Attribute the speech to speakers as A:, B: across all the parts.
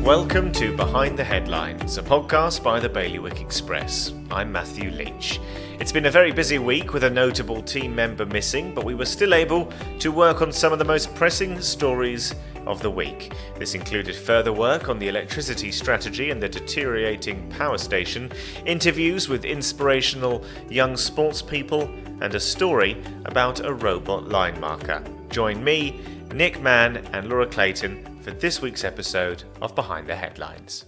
A: Welcome to Behind the Headlines, a podcast by the Bailiwick Express. I'm Matthew Leach. It's been a very busy week with a notable team member missing, but we were still able to work on some of the most pressing stories of the week. This included further work on the electricity strategy and the deteriorating power station, interviews with inspirational young sportspeople, and a story about a robot line marker. Join me, Nick Mann and Laura Clayton for this week's episode of Behind the Headlines.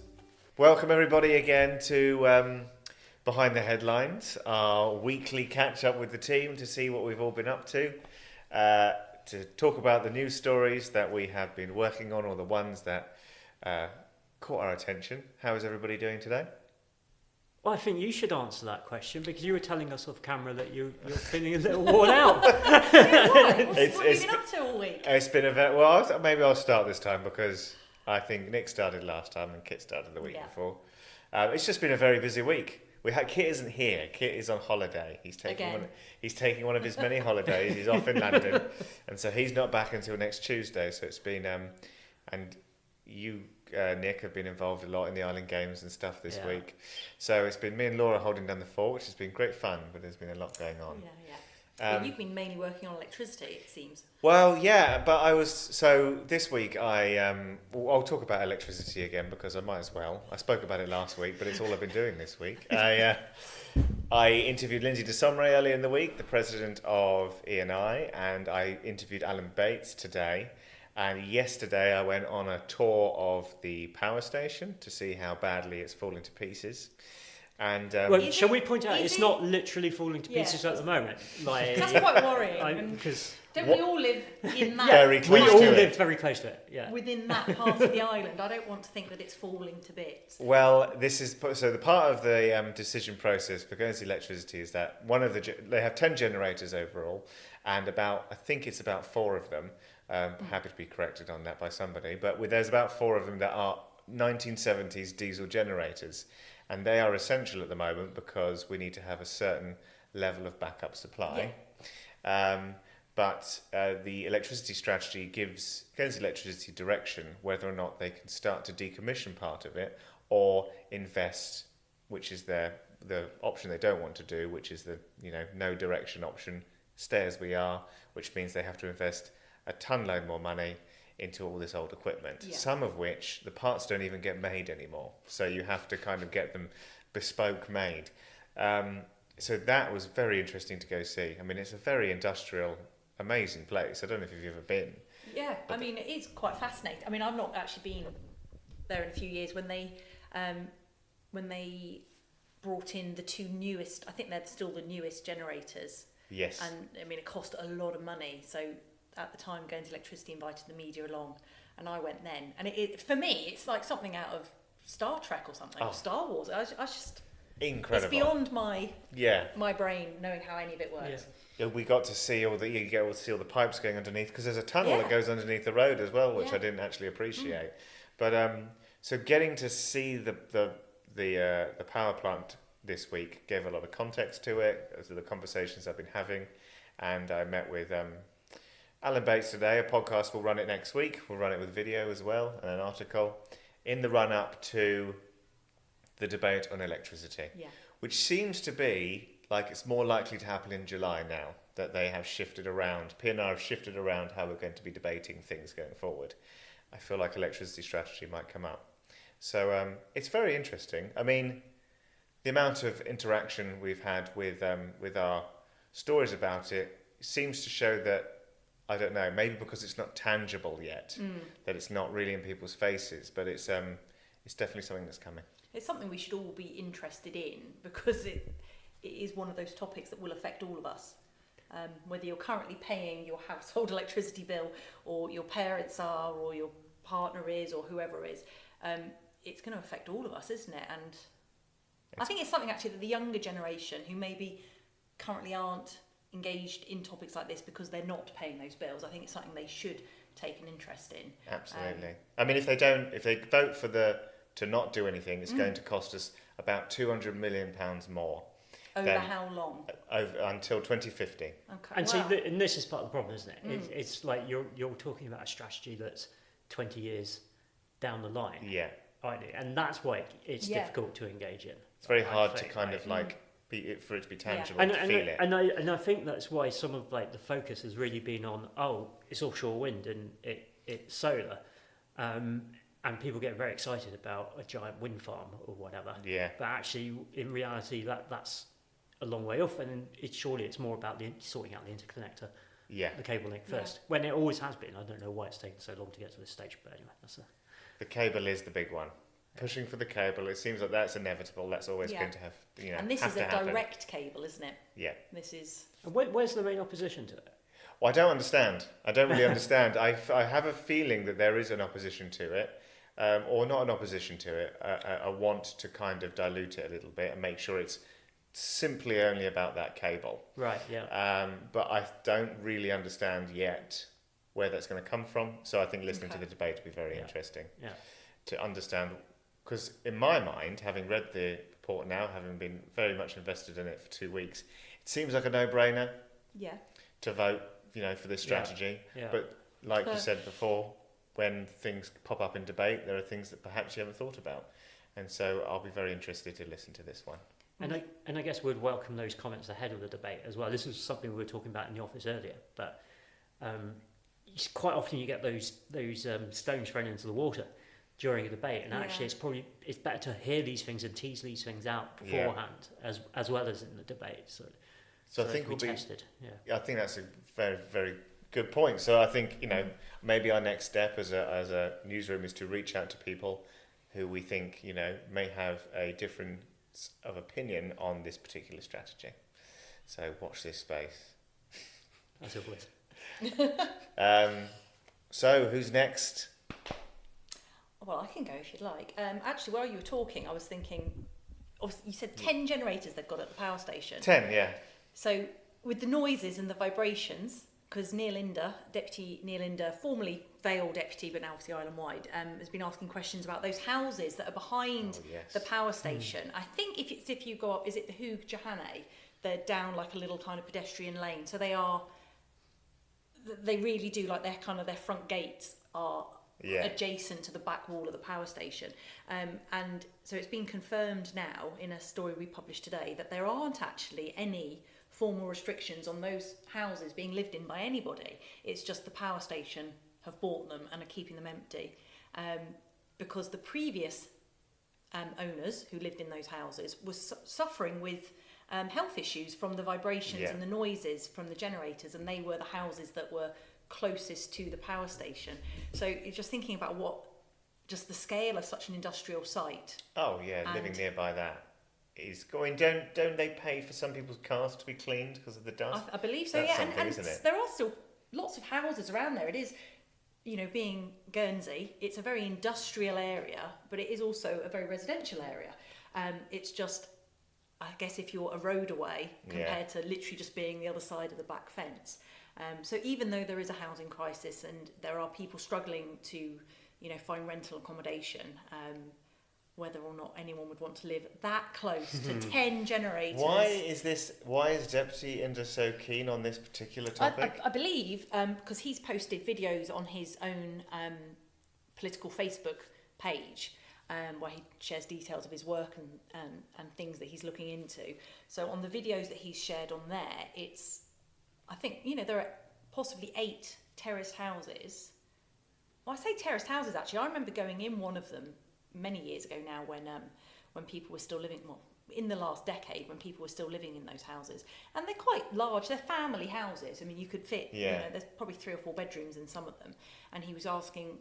A: Welcome everybody again to Behind the Headlines, our weekly catch up with the team to see what we've all been up to talk about the news stories that we have been working on or the ones that caught our attention. How is everybody doing today?
B: Well, I think you should answer that question because you were telling us off camera that you're feeling a little worn out.
C: What have you been up to all week?
A: It's been a very, well, maybe I'll start this time because I think Nick started last time and Kit started the week before. It's just been a very busy week. Kit isn't here. Kit is on holiday. He's taking one of his many holidays. He's off in London, and so he's not back until next Tuesday. So it's been and you, Nick, have been involved a lot in the Island Games and stuff this week. So it's been me and Laura holding down the fort, which has been great fun, but there's been a lot going on.
C: Well, you've been mainly working on electricity, it seems.
A: Well, yeah, but this week I'll talk about electricity again because I might as well. I spoke about it last week, but it's all I've been doing this week. I interviewed Lindsay DeSomre earlier in the week, the president of E&I, and I interviewed Alan Bates today. And yesterday I went on a tour of the power station to see how badly it's falling to pieces. And
B: shall we point out it's not literally falling to pieces at the moment?
C: That's quite worrying. Don't we all live in that?
A: Very close to it.
B: We all live very close to it. Yeah.
C: Within that part of the island, I don't want to think that it's falling to bits.
A: Well, the part of the decision process for Guernsey Electricity is that they have 10 generators overall, and I think it's about 4 of them. Happy to be corrected on that by somebody, but there's about 4 of them that are 1970s diesel generators. And they are essential at the moment because we need to have a certain level of backup supply. Yeah. But the electricity strategy gives Guernsey Electricity direction whether or not they can start to decommission part of it or invest, which is the option they don't want to do, which is the no direction option, stay as we are, which means they have to invest a ton load more money into all this old equipment, some of which the parts don't even get made anymore. So you have to kind of get them bespoke made. So that was very interesting to go see. I mean, it's a very industrial, amazing place. I don't know if you've ever been.
C: Yeah, I mean, it is quite fascinating. I mean, I've not actually been there in a few years when they brought in the 2 newest, I think they're still the newest generators.
A: Yes.
C: And I mean, it cost a lot of money. So at the time, Guernsey Electricity invited the media along, and I went then. And for me, it's like something out of Star Trek or something, or Star Wars. I just
A: incredible.
C: It's beyond my brain knowing how any of it works.
A: Yeah, we got to see all the pipes going underneath because there's a tunnel that goes underneath the road as well, which I didn't actually appreciate. But so getting to see the power plant this week gave a lot of context to it, as the conversations I've been having, and I met with Alan Bates today. A podcast, we'll run it next week. We'll run it with video as well and an article in the run-up to the debate on electricity, which seems to be like it's more likely to happen in July now, that they have shifted around. P&R have shifted around how we're going to be debating things going forward. I feel like electricity strategy might come up. So it's very interesting. I mean, the amount of interaction we've had with our stories about it seems to show that, I don't know, maybe because it's not tangible yet, that it's not really in people's faces, but it's definitely something that's coming.
C: It's something we should all be interested in because it is one of those topics that will affect all of us. Whether you're currently paying your household electricity bill or your parents are or your partner is or whoever is, it's going to affect all of us, isn't it? And I think it's something actually that the younger generation who maybe currently aren't engaged in topics like this because they're not paying those bills, I think it's something they should take an interest in.
A: Absolutely. I mean, if they vote to not do anything, it's going to cost us about £200 million more.
C: Over how long?
A: Until 2050.
C: Okay.
B: And so, and this is part of the problem, isn't it? It's like you're talking about a strategy that's 20 years down the line.
A: Yeah.
B: idea, and that's why it's difficult to engage in.
A: It's very hard to kind of like for it to be tangible,
B: and,
A: to feel it.
B: And I think that's why some of like the focus has really been on it's offshore wind and it's solar, and people get very excited about a giant wind farm or whatever.
A: Yeah.
B: But actually, in reality, that's a long way off, and it's more about sorting out the interconnector.
A: Yeah.
B: The cable link first, when it always has been. I don't know why it's taken so long to get to this stage, but anyway,
A: the cable is the big one. Pushing for the cable, it seems like that's inevitable. That's always going to have,
C: And this is a direct cable, isn't it?
A: Yeah.
C: This is.
B: And where's the main opposition to it?
A: Well, I don't understand. I don't really understand. I have a feeling that there is an opposition to it, or not an opposition to it, a want to kind of dilute it a little bit and make sure it's simply only about that cable.
B: Right, yeah.
A: But I don't really understand yet where that's going to come from. So I think listening to the debate will be very interesting to understand. Because in my mind, having read the report now, having been very much invested in it for 2 weeks, it seems like a no-brainer to vote, for this strategy. Yeah. But like you said before, when things pop up in debate, there are things that perhaps you haven't thought about. And so I'll be very interested to listen to this one.
B: And I guess we'd welcome those comments ahead of the debate as well. This is something we were talking about in the office earlier, but quite often you get those stones thrown into the water during a debate, and actually it's better to hear these things and tease these things out beforehand as well as in the debate. So
A: I think we'll be
B: tested.
A: I think that's a very, very good point. So I think maybe our next step as a newsroom is to reach out to people who we think may have a different of opinion on this particular strategy. So watch this space.
B: As always.
A: So who's next?
C: Well, I can go if you'd like. Actually, while you were talking, I was thinking, obviously you said 10 generators they've got at the power station.
A: 10, yeah.
C: So with the noises and the vibrations, because Deputy Neil Linder, formerly Vale Deputy, but now obviously island-wide, has been asking questions about those houses that are behind the power station. I think if you go up, is it the Hugh Johanne? They're down like a little kind of pedestrian lane. So they really do, like their front gates are adjacent to the back wall of the power station. And so it's been confirmed now in a story we published today that there aren't actually any formal restrictions on those houses being lived in by anybody. It's just the power station have bought them and are keeping them empty, because the previous owners who lived in those houses were suffering with health issues from the vibrations and the noises from the generators, and they were the houses that were closest to the power station. So you're just thinking about just the scale of such an industrial site.
A: Oh yeah, living nearby that is going. Don't they pay for some people's cars to be cleaned because of the dust?
C: I believe so.
A: That's
C: and
A: isn't it?
C: There are still lots of houses around there. It is, being Guernsey, it's a very industrial area, but it is also a very residential area. It's just, I guess, if you're a road away compared to literally just being the other side of the back fence. So even though there is a housing crisis and there are people struggling to, find rental accommodation, whether or not anyone would want to live that close to 10 generators.
A: Why is Deputy Inder so keen on this particular topic?
C: I believe because he's posted videos on his own political Facebook page, where he shares details of his work and things that he's looking into. So on the videos that he's shared on there, I think, there are possibly 8 terraced houses. Well, I say terraced houses, actually. I remember going in one of them many years ago now when people were still living, in the last decade, when people were still living in those houses. And they're quite large. They're family houses. I mean, you could fit, there's probably 3 or 4 bedrooms in some of them. And he was asking,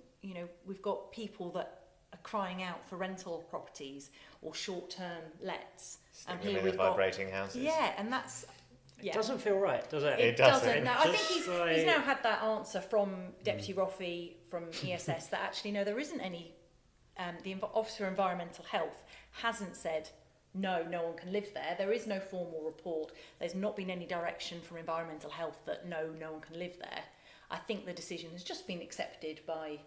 C: we've got people that are crying out for rental properties or short-term lets.
A: And here we've got vibrating houses.
C: Yeah, and that's...
B: It doesn't feel right, does it?
C: It doesn't. No, I think he's now had that answer from Deputy Roffey from ESS that actually, no, there isn't any... the Officer of Environmental Health hasn't said, no one can live there. There is no formal report. There's not been any direction from Environmental Health that no one can live there. I think the decision has just been accepted by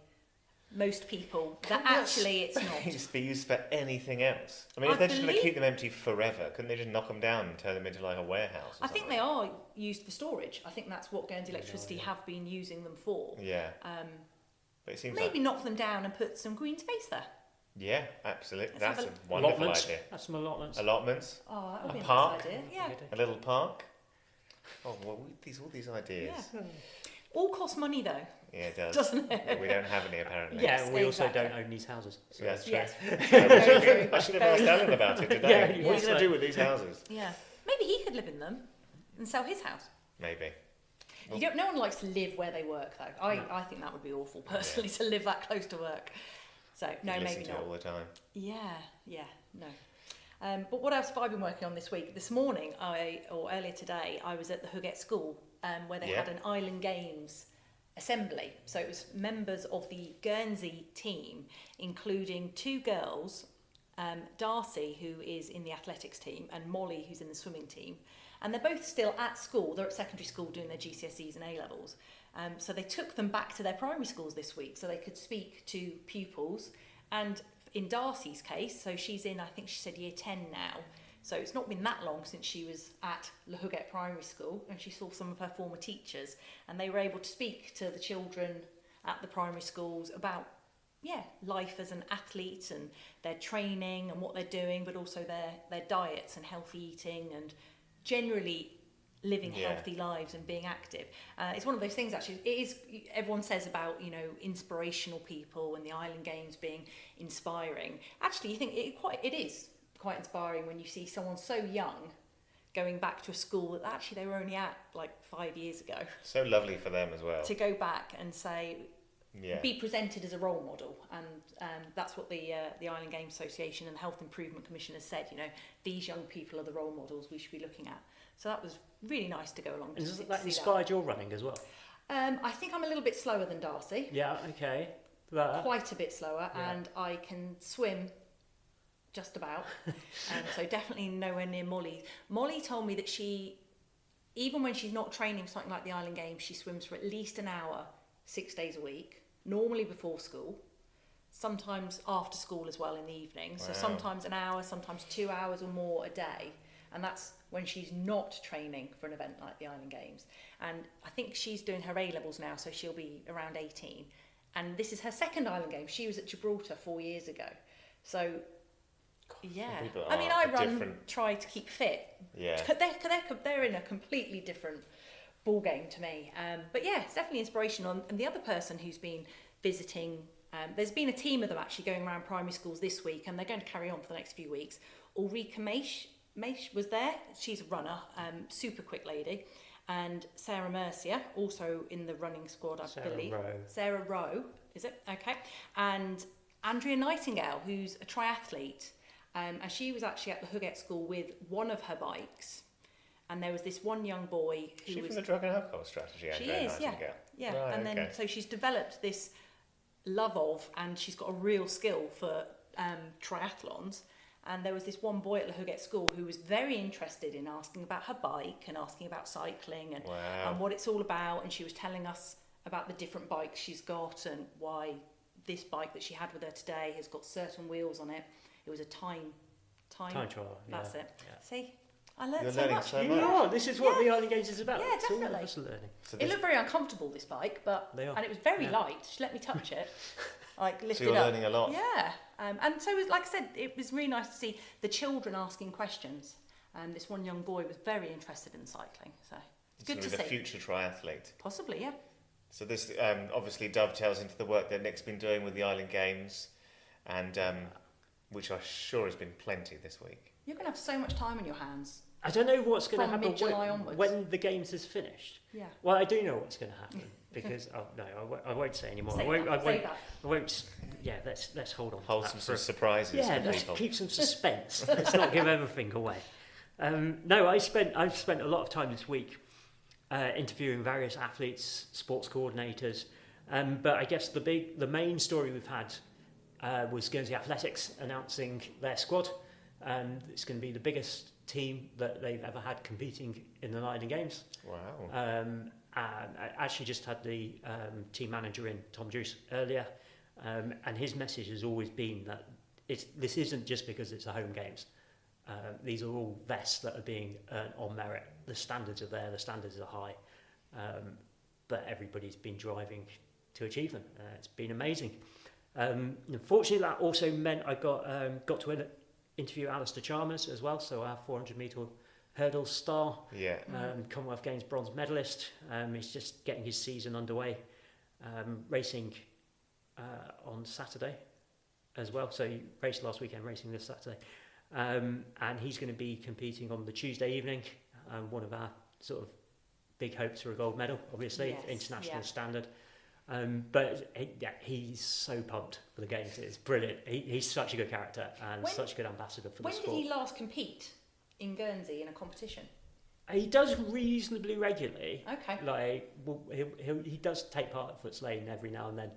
C: most people that actually it's not.
A: Space be used for anything else? I mean, if they're just going to keep them empty forever, couldn't they just knock them down and turn them into like a warehouse?
C: I think they are used for storage. I think that's what Guernsey Electricity have been using them for.
A: Yeah. But it seems
C: maybe knock them down and put some green space there.
A: Yeah, absolutely.
C: Let's have
A: That's
C: a-
A: a wonderful
B: Allotments.
A: idea.
B: Have some allotments.
A: Allotments,
C: Oh, that would
A: A
C: be a
A: park?
C: nice idea. Yeah.
A: a little park. Oh, well, all these ideas.
C: Yeah. All costs money though,
A: Yeah, it does.
C: doesn't it?
A: Yeah, we don't have any apparently.
B: Yeah, and we also
C: exactly.
B: don't own these houses. So.
A: Yeah, that's true.
C: Yes.
A: I should have asked Alan about it today.
B: Yeah,
A: What are you
B: yeah.
A: going to do with these houses?
C: Yeah. Maybe he could live in them and sell his house.
A: Maybe.
C: You don't. No one likes to live where they work, though. I think that would be awful, personally, to live that close to work. So no,
A: Listen
C: maybe
A: to
C: not.
A: it all the time.
C: Yeah, no. But what else have I been working on this week? This morning, or earlier today, I was at the Huggett School where they had an Island Games assembly. So it was members of the Guernsey team, including 2 girls, Darcy, who is in the athletics team, and Molly, who's in the swimming team. And they're both still at school. They're at secondary school doing their GCSEs and A-levels. So they took them back to their primary schools this week so they could speak to pupils. And in Darcy's case, so she's in, I think she said year 10 now. So it's not been that long since she was at Le Huguet Primary School, and she saw some of her former teachers. And they were able to speak to the children at the primary schools about, life as an athlete and their training and what they're doing, but also their diets and healthy eating and generally living healthy lives and being active. It's one of those things, actually. It is, everyone says about, inspirational people and the Island Games being inspiring. Actually, you think it is quite inspiring when you see someone so young going back to a school that actually they were only at like 5 years ago.
A: So lovely for them as well.
C: To go back and say, be presented as a role model, and that's what the Island Games Association and the Health Improvement Commission has said. These young people are the role models we should be looking at. So that was really nice to go along.
B: And
C: to
B: has
C: see
B: that inspired your running as well?
C: I think I'm a little bit slower than Darcy.
B: Yeah, okay. But,
C: quite a bit slower, and I can swim just about. So definitely nowhere near Molly. Molly told me that she, even when she's not training for something like the Island Games, she swims for at least an hour, 6 days a week, normally before school, sometimes after school as well in the evening.
A: Wow.
C: So sometimes an hour, sometimes 2 hours or more a day. And that's when she's not training for an event like the Island Games. And I think she's doing her A-levels now, so she'll be around 18. And this is her second Island Games. She was at Gibraltar 4 years ago. So,
A: people
C: I mean,
A: are
C: I run,
A: different.
C: try to keep fit.
A: Yeah.
C: They're in a completely different ball game to me. But yeah, it's definitely inspirational. And the other person who's been visiting, there's been a team of them actually going around primary schools this week, and they're going to carry on for the next few weeks. Ulrika Maish was there. She's a runner, super quick lady. And Sarah Mercier, also in the running squad, I believe. Sarah Rowe, is it? Okay. And Andrea Nightingale, who's a triathlete. And she was actually at the Huggett School with one of her bikes. And there was this one young boy who was...
A: from the drug and alcohol strategy, Andrea Nightingale?
C: Yeah.
A: Right,
C: and then, so she's developed this love of, and she's got a real skill for triathlons. And there was this one boy at the Huggett School who was very interested in asking about her bike and asking about cycling and what it's all about. And she was telling us about the different bikes she's got and why this bike that she had with her today has got certain wheels on it. It was a time
B: trial.
C: That's
B: yeah.
C: it.
B: Yeah.
C: See, I learned
A: You're
C: so
A: learning
C: much.
A: so
B: You
A: much.
B: are. This is what the Island Games is about.
C: Yeah,
B: It's all of
C: definitely.
B: us learning.
A: So
C: It looked very uncomfortable, this bike, but
B: They are.
C: and it was very
B: Yeah.
C: light. She let me touch it, like lift
A: So
C: it
A: you're
C: up.
A: learning a lot.
C: Yeah, and so like I said, it was really nice to see the children asking questions. This one young boy was very interested in cycling, so it's good to
A: the
C: see.
A: future triathlete.
C: Possibly, yeah.
A: So this obviously dovetails into the work that Nick's been doing with the Island Games, and which I'm sure has been plenty this week.
C: You're going to have so much time on your hands.
B: I don't know what's going to
C: From
B: happen
C: mid-July onwards.
B: when the Games is finished.
C: Yeah.
B: Well, I do know what's going to happen because I won't say anymore.
C: Say that.
B: I won't. Yeah, let's hold on. to
A: Hold
B: that
A: some
B: for-
A: surprises
B: Yeah,
A: for
B: let's
A: people.
B: keep some suspense. Let's not give everything away. No, I've spent a lot of time this week interviewing various athletes, sports coordinators, but I guess the main story we've had was Guernsey Athletics announcing their squad. It's going to be the biggest team that they've ever had competing in the Island Games.
A: Wow.
B: And I actually just had the team manager in, Tom Juice, earlier, and his message has always been that this isn't just because it's the home games. These are all vests that are being earned on merit. The standards are there, the standards are high, but everybody's been driving to achieve them. It's been amazing. Unfortunately, that also meant I got to interview Alistair Chalmers as well, so our 400 metre hurdle star,
A: Yeah.
B: Commonwealth Games bronze medalist. He's just getting his season underway, racing on Saturday as well. So he raced last weekend, racing this Saturday. And he's going to be competing on the Tuesday evening, one of our sort of big hopes for a gold medal, obviously,
C: Yes,
B: international
C: yeah.
B: standard. But he's so pumped for the games. It's brilliant. He's such a good character and such a good ambassador for the
C: When
B: sport.
C: did he last compete in Guernsey in a competition?
B: He does reasonably regularly.
C: Okay.
B: He does take part at Foots Lane every now and then,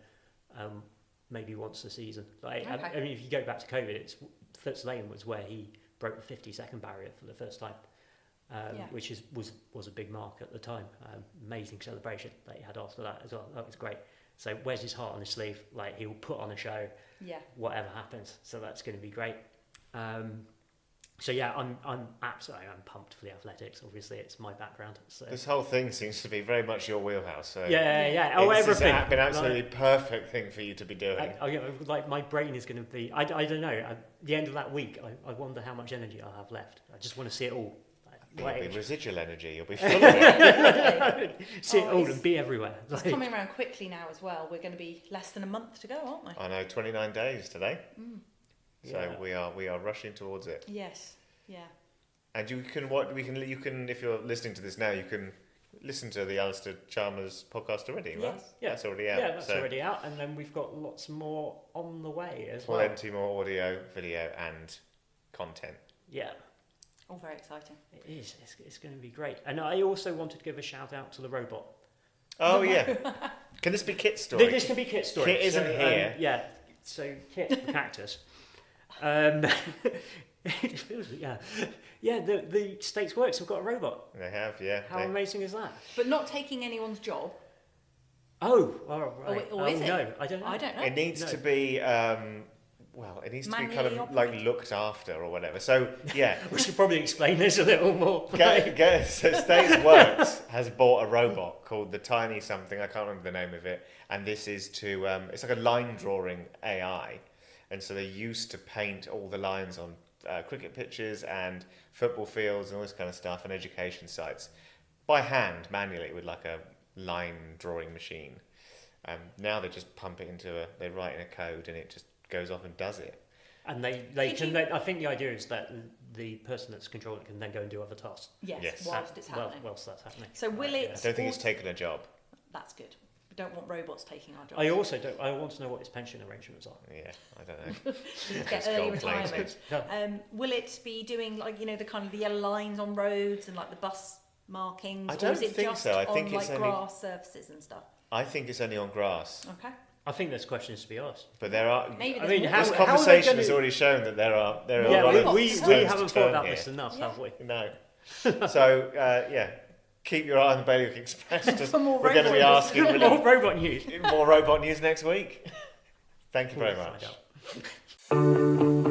B: maybe once a season. I mean, if you go back to COVID, Foots Lane was where he broke the 50-second barrier for the first time, which was a big mark at the time. Amazing celebration that he had after that as well. That was great. So wears his heart on his sleeve. Like, he'll put on a show, whatever happens. So that's going to be great. So yeah, I'm pumped for the athletics. Obviously, it's my background. So.
A: This whole thing seems to be very much your wheelhouse. So
B: Yeah. Oh, everything.
A: It's been absolutely perfect thing for you to be doing.
B: Like my brain is going to be. I don't know. At the end of that week, I wonder how much energy I'll have left. I just want to see it all.
A: It'll be residual energy. You'll be full of it.
B: See it all and be everywhere.
C: It's coming around quickly now as well. We're going to be less than a month to go, aren't we?
A: I know, 29 days today. So we are rushing towards it.
C: Yes. Yeah.
A: And you can if you're listening to this now, you can listen to the Alistair Chalmers podcast already, right?
C: Yes.
A: Yeah, that's already out.
B: Yeah, that's already out, and then we've got lots more on the way as well.
A: Plenty more audio, video, and content.
B: Yeah.
C: All very exciting.
B: It is. It's going to be great. And I also wanted to give a shout out to the robot.
A: Oh yeah. Can this be Kit's story?
B: This can be Kit's story.
A: Kit isn't here.
B: Yeah. So Kit, the cactus. It feels, the States Works have got a robot.
A: They have, yeah.
B: How amazing is that?
C: But not taking anyone's job.
B: Oh, all right.
C: Or is it?
B: No, I don't know.
C: I don't know.
A: It needs to be. It needs to be kind of
C: Manually
A: like looked after or whatever. So yeah.
B: We should probably explain this a little more.
A: So States Works has bought a robot called the Tiny something. I can't remember the name of it. And this is to. It's like a line drawing AI, and so they used to paint all the lines on cricket pitches and football fields and all this kind of stuff and education sites by hand, manually, with like a line drawing machine. Now they just pump it they write in a code and it just goes off and does it.
B: And I think the idea is that the person that's controlling it can then go and do other tasks.
C: Yes. Whilst it's happening.
B: Whilst that's happening.
C: So will it?
A: I don't think it's taken a job.
C: That's good. We don't want robots taking our jobs.
B: I also don't. I want to know what his pension arrangements are.
A: Yeah, I don't know.
C: Get early
A: gold plated.
C: retirement. Will it be doing like the kind of the yellow lines on roads and like the bus markings?
A: I don't
C: or is it
A: think
C: just
A: so. I think
C: on
A: it's
C: like
A: only-
C: grass surfaces and stuff?
A: I think it's only on grass.
C: Okay.
B: I think there's questions to be asked.
A: But there are.
C: Maybe
B: I mean,
C: there's
A: This
C: more.
A: conversation has already shown that there are a lot
B: Yeah,
A: of
B: we
A: stones to
B: haven't thought
A: turn
B: about
A: here.
B: this enough, have we?
A: No. So keep your eye on the Bailiwick Express.
C: For more
A: We're going to be
C: robots.
A: asking
B: More robot news.
A: more robot news next week. Thank you very
B: We'll
A: much.
B: find out.